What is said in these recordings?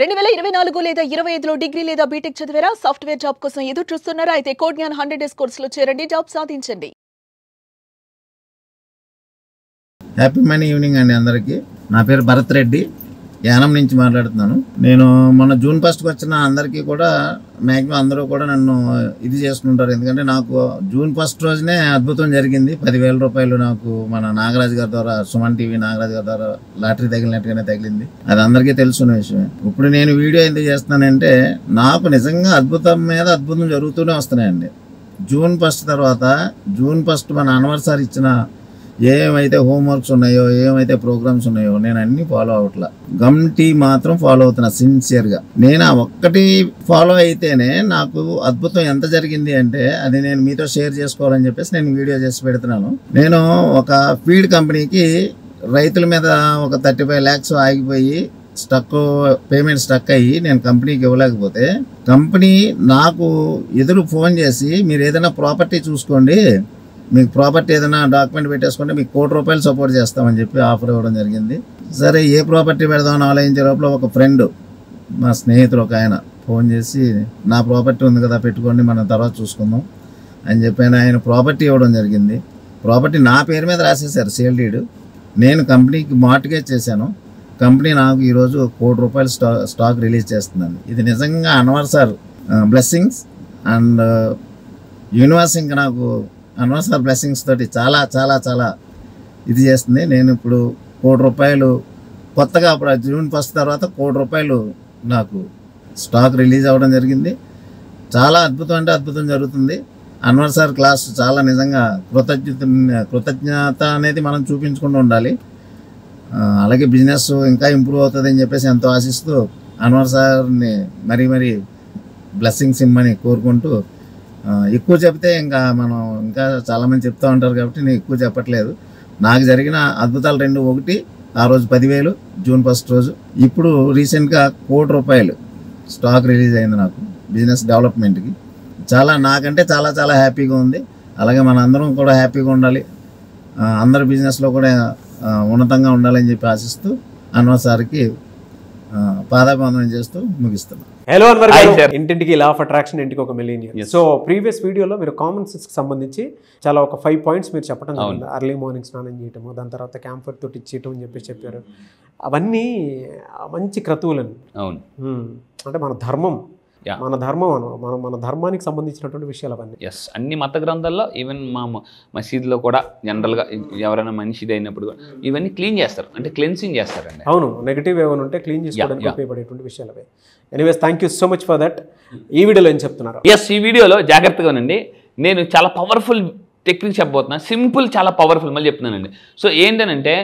2024 లేదా 25లో డిగ్రీ లేదా బీటెక్ చదివారా? సాఫ్ట్వేర్ జాబ్ కోసం ఎదురు చూస్తున్నారా? అయితే కోడ్ జ్ఞాన్ 100 డేస్ కోర్సులో చేరండి, జాబ్ సాధించండి. హ్యాపీ మనీ ఈవినింగ్ అండి అందరికీ. నా పేరు భరత్ రెడ్డి, యానం నుంచి మాట్లాడుతున్నాను. నేను మొన్న జూన్ 1st వచ్చిన అందరికీ కూడా మ్యాక్సిమం అందరూ కూడా నన్ను ఇది చేసుకుంటారు. ఎందుకంటే నాకు జూన్ 1 రోజునే అద్భుతం జరిగింది. 10,000 రూపాయలు నాకు మన నాగరాజు గారి ద్వారా, సుమన్ టీవీ నాగరాజు గారి ద్వారా లాటరీ తగిలినట్టుగానే తగిలింది. అది అందరికీ తెలుసున్న విషయమే. ఇప్పుడు నేను వీడియో ఎందుకు చేస్తున్నానంటే నాకు నిజంగా అద్భుతం మీద అద్భుతం జరుగుతూనే వస్తున్నాయండి. జూన్ 1 తర్వాత జూన్ 1 మన అన్వర్సారి ఇచ్చిన ఏమైతే హోంవర్క్స్ ఉన్నాయో, ఏమైతే ప్రోగ్రామ్స్ ఉన్నాయో నేను అన్ని ఫాలో అవట్లా. గమ్ టీ మాత్రం ఫాలో అవుతున్నా సిన్సియర్గా. నేను ఆ ఒక్కటి ఫాలో అయితేనే నాకు అద్భుతం ఎంత జరిగింది అంటే అది నేను మీతో షేర్ చేసుకోవాలని చెప్పేసి నేను వీడియో చేసి పెడుతున్నాను. నేను ఒక ఫీడ్ కంపెనీకి రైతుల మీద ఒక 35 lakhs ఆగిపోయి పేమెంట్ స్టక్ అయ్యి నేను కంపెనీకి ఇవ్వలేకపోతే కంపెనీ నాకు ఎదురు ఫోన్ చేసి మీరు ఏదైనా ప్రాపర్టీ చూసుకోండి, మీకు ప్రాపర్టీ ఏదైనా డాక్యుమెంట్ పెట్టేసుకుంటే మీకు ₹1 కోటి సపోర్ట్ చేస్తామని చెప్పి ఆఫర్ ఇవ్వడం జరిగింది. సరే ఏ ప్రాపర్టీ పెడదామని ఆలోచించే లోపల ఒక ఫ్రెండ్, మా స్నేహితుడు ఒక ఆయన ఫోన్ చేసి నా ప్రాపర్టీ ఉంది కదా పెట్టుకోండి, మనం తర్వాత చూసుకుందాం అని చెప్పి ఆయన ప్రాపర్టీ ఇవ్వడం జరిగింది. ప్రాపర్టీ నా పేరు మీద రాసేసారు, సేల్ డీడ్. నేను కంపెనీకి మార్ట్గేజ్ చేశాను. కంపెనీ నాకు ఈరోజు ₹1 కోటి స్టాక్ రిలీజ్ చేస్తుందండి. ఇది నిజంగా Anwar sir blessings and universe ఇంకా నాకు అన్వర్ సార్ బ్లెస్సింగ్స్ తోటి చాలా చాలా చాలా ఇది చేస్తుంది. నేను ఇప్పుడు ₹1 కోటి కొత్తగా అప్పుడు జూన్ 1 తర్వాత ₹1 కోటి నాకు స్టాక్ రిలీజ్ అవ్వడం జరిగింది. చాలా అద్భుతం అంటే అద్భుతం జరుగుతుంది. అన్వర్ సార్ క్లాస్ చాలా నిజంగా కృతజ్ఞత అనేది మనం చూపించుకుంటూ ఉండాలి. అలాగే బిజినెస్ ఇంకా ఇంప్రూవ్ అవుతుంది అని చెప్పేసి ఎంతో ఆశిస్తూ అన్వర్ సార్ని మరీ బ్లెస్సింగ్స్ ఇమ్మని కోరుకుంటూ, ఎక్కువ చెప్తే మనం ఇంకా చాలామంది చెప్తూ ఉంటారు కాబట్టి నేను ఎక్కువ చెప్పట్లేదు. నాకు జరిగిన అద్భుతాలు రెండు. ఒకటి, ఆ రోజు 10,000 జూన్ 1 రోజు. ఇప్పుడు రీసెంట్గా ₹1 కోటి స్టాక్ రిలీజ్ అయింది నాకు బిజినెస్ డెవలప్మెంట్కి. నాకంటే చాలా చాలా హ్యాపీగా ఉంది. అలాగే మన అందరం కూడా హ్యాపీగా ఉండాలి, అందరి బిజినెస్లో కూడా ఉన్నతంగా ఉండాలని చెప్పి ఆశిస్తూ అన్వర్ సార్కి పాదాభివందనం చేస్తూ ముగిస్తున్నాను. హలో అన్వర్ గారు, ఇంటింటికి లా ఆఫ్ అట్రాక్షన్, ఇంటికి ఒక మిలీనియర్. సో ప్రీవియస్ వీడియోలో మీరు కామన్ సెన్స్కి సంబంధించి చాలా ఒక 5 points మీరు చెప్పడం జరిగింది. అర్లీ మార్నింగ్ స్నానం చేయటము, దాని తర్వాత క్యాంఫర్ తోటి ఇచ్చేయటం అని చెప్పారు. అవన్నీ మంచి క్రతువులని. అవును, అంటే మన ధర్మం, మన ధర్మానికి సంబంధించినటువంటి విషయాలు అవన్నీ. ఎస్, అన్ని మత గ్రంథాల్లో, ఈవెన్ మా మసీదులో కూడా జనరల్గా ఎవరైనా మనిషిది అయినప్పుడు ఇవన్నీ క్లీన్ చేస్తారు, అంటే క్లెన్సింగ్ చేస్తారండి. అవును, నెగిటివ్ ఏమైనా ఉంటే క్లీన్ చేసుకోవడానికి ఉపయోగపడేటువంటి విషయాలు అవే. Anyways, thank you so much for that. ఈ వీడియోలో ఏం చెప్తున్నారు? ఎస్, ఈ వీడియోలో జాగ్రత్తగా ఉండండి. నేను చాలా పవర్ఫుల్ టెక్నిక్ చెప్పబోతున్నా. సింపుల్, చాలా పవర్ఫుల్, మళ్ళీ చెప్తున్నానండి. సో ఏంటంటే,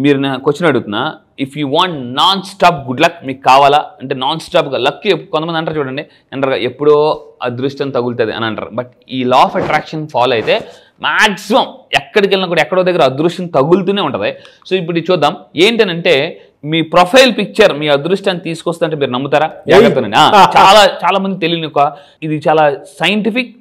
మీరు నా క్వశ్చన్ అడుగుతున్నా, if you want non stop good luck మీకు కావాలా అంటే నాన్ స్టాప్గా లక్. కొంతమంది అంటారు చూడండి, అంటారు ఎప్పుడో అదృష్టం తగులుతుంది అని అంటారు. బట్ ఈ లా ఆఫ్ అట్రాక్షన్ ఫాలో అయితే మ్యాక్సిమం ఎక్కడికి వెళ్ళినా కూడా ఎక్కడో దగ్గర అదృష్టం తగులుతూనే ఉంటుంది. సో ఇప్పుడు ఇది చూద్దాం. ఏంటనంటే, మీ ప్రొఫైల్ పిక్చర్ మీ అదృష్టాన్ని తీసుకొస్తుంటే మీరు నమ్ముతారా? జాగ్రత్తనండి. చాలా మంది తెలియని ఇది చాలా సైంటిఫిక్,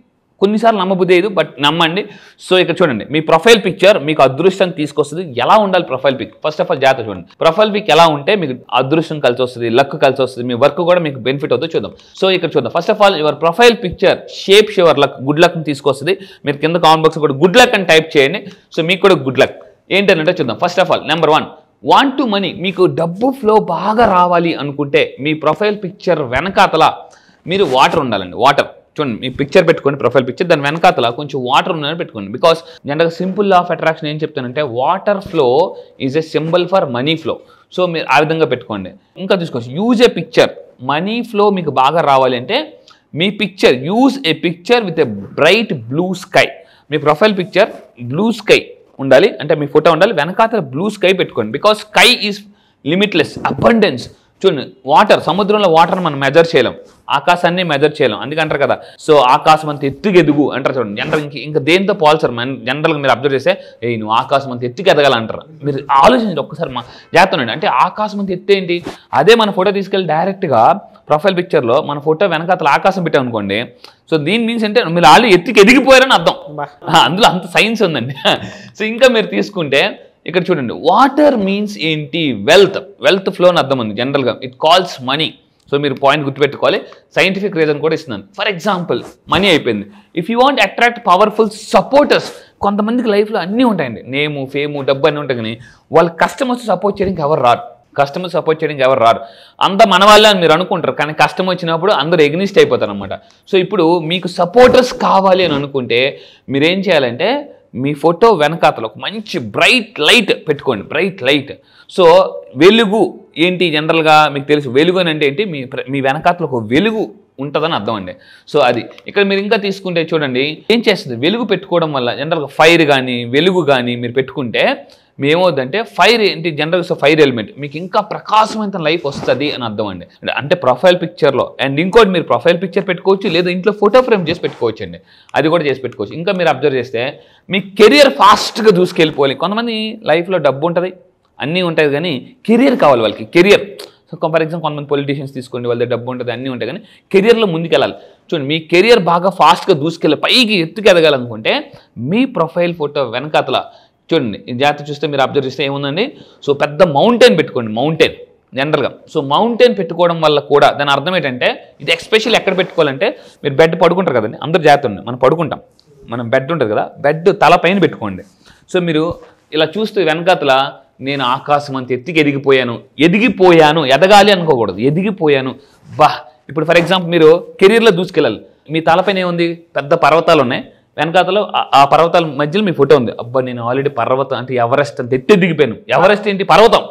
కొన్నిసార్లు నమ్మబుద్ధి లేదు, బట్ నమ్మండి. సో ఇక్కడ చూడండి, మీ ప్రొఫైల్ పిక్చర్ మీకు అదృష్టం తీసుకొస్తుంది. ఎలా ఉండాలి profile pic? First of all జాగ్రత్త చూడండి. ప్రొఫైల్ పిక్ ఎలా ఉంటే మీకు అదృష్టం కలిసి వస్తుంది, లక్ కలిసి వస్తుంది, మీ వర్క్ కూడా మీకు బెనిఫిట్ అవుతుంది. చూద్దాం. సో ఇక్కడ చూద్దాం. First of all your profile picture shapes your luck, good లక్ని తీసుకొస్తుంది. మీరు కింద కామెంట్ బాక్స్ కూడా గుడ్ లక్ అని టైప్ చేయండి. సో మీకు కూడా గుడ్ లక్ ఏంటంటే చూద్దాం. First of all number 1, want to money. మీకు డబ్బు ఫ్లో బాగా రావాలి అనుకుంటే మీ ప్రొఫైల్ పిక్చర్ వెనకాతల మీరు వాటర్ ఉండాలండి. వాటర్ చూడండి, మీ పిక్చర్ పెట్టుకోండి, ప్రొఫైల్ పిక్చర్, దాని వెనకాతల కొంచెం వాటర్ ఉందని పెట్టుకోండి. బికాస్ జనరల్గా సింపుల్ లా ఆఫ్ అట్రాక్షన్ ఏం చెప్తానంటే, water flow is a symbol for money flow. So మీరు ఆ విధంగా పెట్టుకోండి. ఇంకా చూసుకోవచ్చు, use a picture. Money flow మీకు బాగా రావాలి అంటే మీ picture, use a picture with a bright blue sky. మీ ప్రొఫైల్ పిక్చర్ బ్లూ స్కై ఉండాలి, అంటే మీ ఫోటో ఉండాలి, వెనకాతల బ్లూ స్కై పెట్టుకోండి. Because sky is limitless, abundance. చూడండి, వాటర్, సముద్రంలో వాటర్ మనం మెజర్ చేయలేం, ఆకాశాన్ని మెజర్ చేయలేం, అందుకంటారు కదా. సో ఆకాశం అంత ఎత్తుకు ఎదుగు అంటారు చూడండి. జనరల్ ఇంకా దేంతో పోల్చారు? జనరల్గా మీరు అబ్జర్వ్ చేస్తే, నువ్వు ఆకాశం అంత ఎత్తుకు ఎదగాలంటారు. మీరు ఆలోచించండి ఒక్కసారి, జాగ్రత్త. అంటే ఆకాశం అంత ఎత్తు ఏంటి? అదే మన ఫోటో తీసుకెళ్ళి డైరెక్ట్గా ప్రొఫైల్ పిక్చర్లో మన ఫోటో వెనకాతల ఆకాశం పెట్టాం అనుకోండి. సో దీని మీన్స్ అంటే మీరు ఆల్రెడీ ఎత్తుకు ఎదిగిపోయారని అర్థం. అందులో అంత సైన్స్ ఉందండి. సో ఇంకా మీరు తీసుకుంటే ఇక్కడ చూడండి, వాటర్ మీన్స్ ఏంటి? వెల్త్ ఫ్లో అని అర్థం ఉంది జనరల్గా. It calls money. సో మీరు పాయింట్ గుర్తుపెట్టుకోవాలి. సైంటిఫిక్ రీజన్ కూడా ఇస్తున్నాను. ఫర్ ఎగ్జాంపుల్ మనీ అయిపోయింది. If you want attract powerful supporters, కొంతమందికి లైఫ్లో అన్నీ ఉంటాయండి, నేము ఫేము డబ్బు అన్నీ ఉంటాయి, కానీ వాళ్ళ కస్టమర్స్ సపోర్ట్ చేయడానికి ఎవరు రారు. కస్టమర్ సపోర్ట్ చేయడానికి ఎవరు రారు. అంతా మన వాళ్ళే అని మీరు అనుకుంటారు, కానీ కష్టం వచ్చినప్పుడు అందరూ ఎగ్నిస్ట్ అయిపోతారు అనమాట. సో ఇప్పుడు మీకు సపోర్టర్స్ కావాలి అని అనుకుంటే మీరేం చేయాలంటే మీ ఫోటో వెనకాతలో ఒక మంచి బ్రైట్ లైట్ పెట్టుకోండి. Bright light. సో వెలుగు ఏంటి, జనరల్గా మీకు తెలుసు వెలుగు అని అంటే ఏంటి, మీ వెనకాతలో ఒక వెలుగు ఉంటుందని అర్థం అండి. సో అది ఇక్కడ మీరు ఇంకా తీసుకుంటే చూడండి ఏం చేస్తుంది, వెలుగు పెట్టుకోవడం వల్ల జనరల్గా ఫైర్ కానీ వెలుగు కానీ మీరు పెట్టుకుంటే ఏమవుతుందంటే, ఫైర్ ఏంటి, జనరల్గా ఫైర్ ఎలిమెంట్, మీకు ఇంకా ప్రకాశవంత లైఫ్ వస్తుంది అని అర్థం అండి. అంటే ప్రొఫైల్ పిక్చర్లో. అండ్ ఇంకోటి మీరు ప్రొఫైల్ పిక్చర్ పెట్టుకోవచ్చు, లేదా ఇంట్లో ఫోటో ఫ్రేమ్ చేసి పెట్టుకోవచ్చు అండి, అది కూడా చేసి పెట్టుకోవచ్చు. ఇంకా మీరు అబ్జర్వ్ చేస్తే మీ కెరియర్ ఫాస్ట్గా దూసుకెళ్ళిపోవాలి. కొంతమంది లైఫ్లో డబ్బు ఉంటుంది, అన్నీ ఉంటుంది, కానీ కెరియర్ కావాలి వాళ్ళకి. కెరియర్, సో ఫర్ ఎగ్జాంపుల్ కొంతమంది పొలిటీషియన్స్ తీసుకోండి, వాళ్ళ దగ్గర డబ్బు ఉంటుంది, అన్నీ ఉంటాయి, కానీ కెరియర్లో ముందుకెళ్ళాలి. చూడండి మీ కెరియర్ బాగా ఫాస్ట్గా దూసుకెళ్ళి పైకి ఎత్తుకు ఎదగాలనుకుంటే మీ ప్రొఫైల్ ఫోటో వెనకాతల చూడండి, ఈ జాగ్రత్త చూస్తే మీరు అబ్జర్వ్ చేస్తే ఏముందండి, సో పెద్ద మౌంటైన్ పెట్టుకోండి. మౌంటైన్ జనరల్గా, సో మౌంటైన్ పెట్టుకోవడం వల్ల కూడా దాని అర్థం ఏంటంటే, ఇది ఎక్స్పెషల్ ఎక్కడ పెట్టుకోవాలంటే, మీరు బెడ్ పడుకుంటారు కదండి, అందరు జాగ్రత్త ఉంది, మనం పడుకుంటాం, మనం బెడ్ ఉంటుంది కదా, బెడ్ తల పైన పెట్టుకోండి. సో మీరు ఇలా చూస్తే వెనకాతల నేను ఆకాశం అంత ఎదిగిపోయాను, ఎదగాలి అనుకోకూడదు, ఎదిగిపోయాను బా. ఇప్పుడు ఫర్ ఎగ్జాంపుల్ మీరు కెరీర్లో దూసుకెళ్ళాలి, మీ తలపైన ఏముంది, పెద్ద పర్వతాలు ఉన్నాయి, వెనకాతలో ఆ పర్వతాల మధ్యలో మీ ఫోటో ఉంది. అబ్బా నేను ఆల్రెడీ పర్వతం అంటే ఎవరెస్ట్ అంత ఎదిగిపోయాను. ఎవరెస్ట్ ఏంటి, పర్వతం.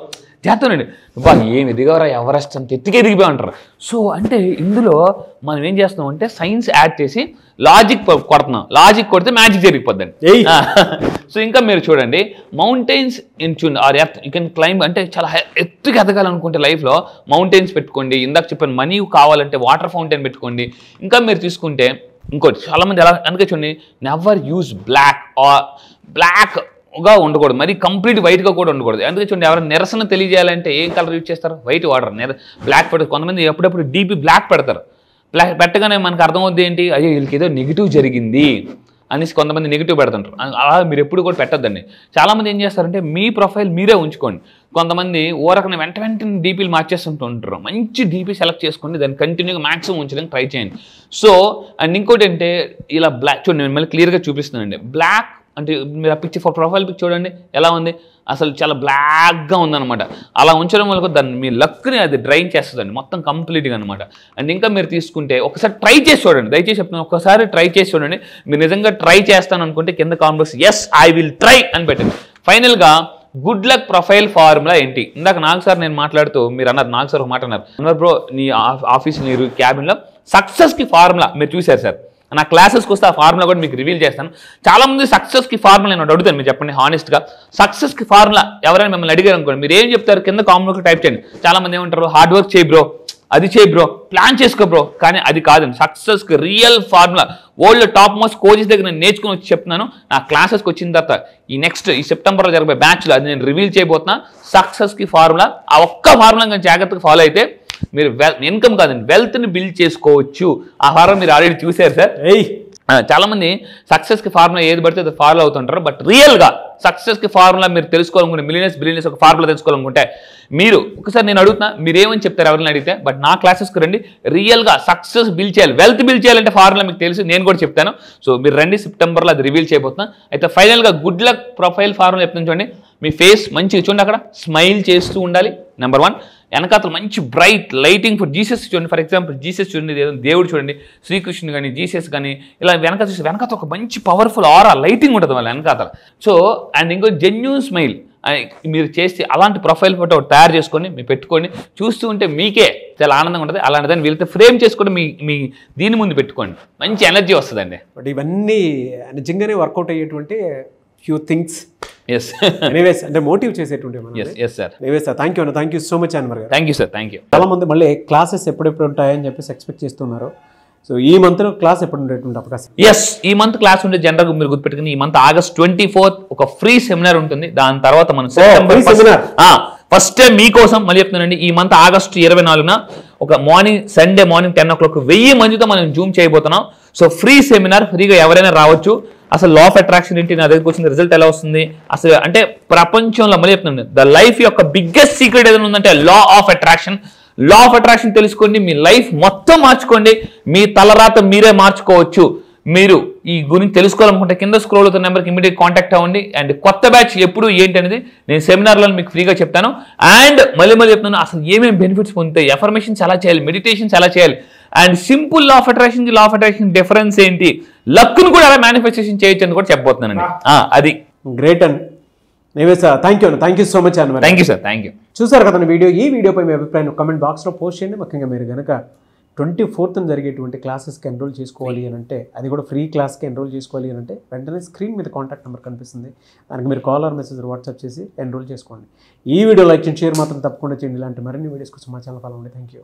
చేస్తానండి బా, ఏమి ఎదిగవరా, ఎవరెస్ట్ అంత ఎదిగిపోయి అంటారు. సో అంటే ఇందులో మనం ఏం చేస్తున్నాం అంటే సైన్స్ యాడ్ చేసి లాజిక్ కొడుతున్నాం. లాజిక్ కొడితే మ్యాజిక్ జరిగిపోద్దండి. సో ఇంకా మీరు చూడండి mountains are earth you can climb, అంటే చాలా ఎత్తుకు ఎదగాలనుకుంటే లైఫ్లో మౌంటైన్స్ పెట్టుకోండి. ఇందాక చెప్పాను మనీ కావాలంటే వాటర్ ఫౌంటైన్ పెట్టుకోండి. ఇంకా మీరు తీసుకుంటే ఇంకోటి చాలామంది ఎలా అందుకే చూడండి, నెవర్ యూజ్ బ్లాక్గా ఉండకూడదు, మరి కంప్లీట్ వైట్గా కూడా ఉండకూడదు. అందుకే చూడండి ఎవరైనా నిరసన తెలియజేయాలంటే ఏం కలర్ యూజ్ చేస్తారు, వైట్ వాడరు, బ్లాక్ పెడతారు. కొంతమంది ఎప్పుడెప్పుడు డీపీ బ్లాక్ పెడతారు. బ్లాక్ పెట్టగానే మనకు అర్థమవుద్ది ఏంటి, అయ్యో వీళ్ళకి ఏదో నెగిటివ్ జరిగింది అనేసి కొంతమంది నెగిటివ్ పెడుతుంటారు. అలా మీరు ఎప్పుడు కూడా పెట్టొద్దండి. చాలామంది ఏం చేస్తారంటే మీ ప్రొఫైల్ మీరే ఉంచుకోండి. కొంతమంది ఓరకనే వెంటనే డీపీలు మార్చేస్తుంటుంటారు. మంచి డీపీ సెలెక్ట్ చేసుకోండి, దాన్ని కంటిన్యూగా మ్యాక్సిమం ఉంచడానికి ట్రై చేయండి. సో అండ్ ఇంకోటి అంటే ఇలా బ్లాక్ చూడండి, నేను మళ్ళీ క్లియర్గా చూపిస్తున్నానండి. బ్లాక్ అంటే మీరు ఆ పిక్చర్ ప్రొఫైల్ పిక్ చూడండి ఎలా ఉంది, అసలు చాలా బ్లాక్గా ఉందన్నమాట. అలా ఉంచడం వల్ల దాన్ని మీ లక్ని అది డ్రైన్ చేస్తుందండి మొత్తం కంప్లీట్గా అనమాట. అండ్ ఇంకా మీరు తీసుకుంటే ఒకసారి ట్రై చేసి చూడండి, దయచేసి చెప్తున్నాను, ఒకసారి ట్రై చేసి చూడండి. మీరు నిజంగా ట్రై చేస్తాను అనుకుంటే కింద comments yes I will try అని పెట్టండి. ఫైనల్గా గుడ్ లక్ ప్రొఫైల్ ఫార్ములా ఏంటి, ఇందాక నాగ్ సార్ నేను మాట్లాడుతూ మీరు అన్నారు, నాగ్ సార్ ఒక మాట అన్నారు బ్రో నీ ఆఫీస్ మీరు క్యాబిన్లో సక్సెస్కి ఫార్ములా మీరు చూశారు సార్. నా క్లాసెస్కి వస్తే ఆ ఫార్ములా కూడా మీకు రివీల్ చేస్తాను. చాలామంది సక్సెస్కి ఫార్ములా నేను అడుగుతాను, మీరు చెప్పండి హానెస్ట్గా సక్సెస్కి ఫార్ములా ఎవరైనా మిమ్మల్ని అడిగారు అనుకోండి, మీరు ఏం చెప్తారు కింద కామెంట్లో టైప్ చేయండి. చాలామంది ఏమంటారు హార్డ్ వర్క్ చేయి బ్రో, అది చేయి బ్రో, ప్లాన్ చేసుకో బ్రో, కానీ అది కాదండి సక్సెస్కి real formula. World top most coaches దగ్గర నేను నేర్చుకుని వచ్చి చెప్తున్నాను. నా క్లాసెస్కి వచ్చిన తర్వాత ఈ సెప్టెంబర్లో జరిగే బ్యాచ్లో అది నేను రివీల్ చేయబోతున్నా. సక్సెస్కి ఫార్ములా, ఆ ఒక్క ఫార్ములా కానీ జాగ్రత్తగా ఫాలో అయితే మీరు ఇన్కమ్ కాదండి వెల్త్ని బిల్డ్ చేసుకోవచ్చు. ఆ ఫార్ములా మీరు ఆల్రెడీ చూసారు సార్. చాలామంది సక్సెస్కి ఫార్ములా ఏది పడితే అది ఫాలో అవుతుంటారు. బట్ రియల్గా సక్సెస్కి ఫార్ములా మీరు తెలుసుకోవాలనుకుంటే బిలియనర్స్ ఒక ఫార్ములా తెలుసుకోవాలనుకుంటే మీరు ఒకసారి నేను అడుగుతున్నా, మీరు ఏమని చెప్తారు ఎవరిని అడిగితే, బట్ నా క్లాసెస్కి రండి. రియల్గా సక్సెస్ బిల్డ్ చేయాలి, వెల్త్ బిల్డ్ చేయాలంటే ఫార్ములా మీకు తెలుసు, నేను కూడా చెప్తాను. సో మీరు రండి, సెప్టెంబర్లో అది రివీల్ చేయబోతున్నా. అయితే ఫైనల్గా గుడ్ లక్ ప్రొఫైల్ ఫార్ములా చెప్తాను చూడండి. మీ ఫేస్ మంచిగా చూడండి, అక్కడ స్మైల్ చేస్తూ ఉండాలి నెంబర్ 1. వెనకాతలు మంచి బ్రైట్ లైటింగ్ ఫర్ జీసస్ చూడండి. ఫర్ ఎగ్జాంపుల్ జీసస్ చూడండి, దేవుడు చూడండి, శ్రీకృష్ణుడు కానీ జీసస్ కానీ ఇలా వెనకాల ఒక మంచి పవర్ఫుల్ ఆరా లైటింగ్ ఉంటుంది వాళ్ళ వెనకాతల. సో అండ్ ఇంకో జెన్యూన్ స్మైల్ మీరు చేసి అలాంటి ప్రొఫైల్ ఫోటో తయారు చేసుకొని మీరు పెట్టుకొని చూస్తూ ఉంటే మీకే చాలా ఆనందంగా ఉంటుంది. అలాంటి దాన్ని వీళ్ళతో ఫ్రేమ్ చేసుకొని మీ దీని ముందు పెట్టుకోండి, మంచి ఎనర్జీ వస్తుందండి. బట్ ఇవన్నీ నిజంగానే వర్కౌట్ అయ్యేటువంటి ఫ్యూ థింగ్స్. Yes. Anyways, అంటే మోటివ్ చేసేటువంటి yes sir. Anyways sir, thank you so much Anwar garu. Thank you sir, thank you. చాలా మంది మళ్ళీ క్లాసెస్ ఎప్పుడెప్పుడు ఉంటాయని చెప్పేసి ఎక్స్పెక్ట్ చేస్తున్నారు. సో ఈ మంత్ లో క్లాస్ ఎప్పుడు ఉండేటువంటి అవకాశం? ఎస్, ఈ మంత్ క్లాస్ ఉంటే జనరల్గా మీరు గుర్తుపెట్టుకుని ఈ మంత్ August 24th ఒక ఫ్రీ సెమినార్ ఉంటుంది. దాని తర్వాత మనం సెప్టెంబర్ ఫస్ట్ టైం మీకోసం మళ్ళీ చెప్తున్నానండి, ఈ మంత్ August 24న ఒక సండే మార్నింగ్ 10 o'clock 1000 మందితో మనం జూమ్ చేయబోతున్నాం. సో ఫ్రీ సెమినార్, ఫ్రీగా ఎవరైనా రావచ్చు. అసలు లా ఆఫ్ అట్రాక్షన్ ఏంటి, నా దగ్గరకు వచ్చిన రిజల్ట్ ఎలా వస్తుంది, అసలు అంటే ప్రపంచంలో మళ్ళీ చెప్తున్నాను ద లైఫ్ యొక్క బిగ్గెస్ట్ సీక్రెట్ ఏదైనా ఉందంటే లా of attraction. Law of attraction తెలుసుకోండి, మీ లైఫ్ మొత్తం మార్చుకోండి, మీ తలరాత మీరే మార్చుకోవచ్చు. మీరు ఈ గురించి తెలుసుకోవాలనుకుంటే కింద స్క్రోల్ అవుతున్న నెంబర్కి ఇమీడియట్ కాంటాక్ట్ అవ్వండి. అండ్ కొత్త బ్యాచ్ ఎప్పుడు ఏంటి అనేది నేను సెమినార్లో మీకు ఫ్రీగా చెప్తాను. అండ్ మళ్ళీ చెప్తాను అసలు ఏమేమి బెనిఫిట్స్ పొందుతాయి, ఎఫర్మేషన్స్ ఎలా చేయాలి, మెడిటేషన్స్ ఎలా చేయాలి, అండ్ సింపుల్ లా ఆఫ్ అట్రాక్షన్కి లా ఆఫ్ అట్రాక్షన్ డిఫరెన్స్ ఏంటి, లక్ను కూడా ఎలా మేనిఫెస్టేషన్ చేయొచ్చు అని కూడా చెప్పబోతున్నానండి. అది గ్రేట్ అండి. నేవేస్ థ్యాంక్ యూ సో మచ్ అన్న. Thank you sir, thank you. చూసారు కదా వీడియో. ఈ వీడియోపై మీ అభిప్రాయం కామెంట్ బాక్స్లో పోస్ట్ చేయండి. ముఖ్యంగా మీరు కనుక 24th జరిగేటువంటి క్లాసెస్కి ఎన్రోల్ చేసుకోవాలి అని అంటే, అది కూడా ఫ్రీ క్లాస్కి ఎన్రోల్ చేసుకోవాలి అని అంటే వెంటనే స్క్రీన్ మీద కాంటాక్ట్ నెంబర్ కనిపిస్తుంది, దానికి మీరు కాల్ ఆర్ మెసేజ్ వాట్సాప్ చేసి ఎన్రోల్ చేసుకోండి. ఈ వీడియో లైక్ చేయండి, షేర్ మాత్రం తప్పకుండా చేయండి. ఇలాంటి మరిన్ని వీడియోస్ కోసం మా ఛానల్ ఫాలో అవ్వండి. Thank you.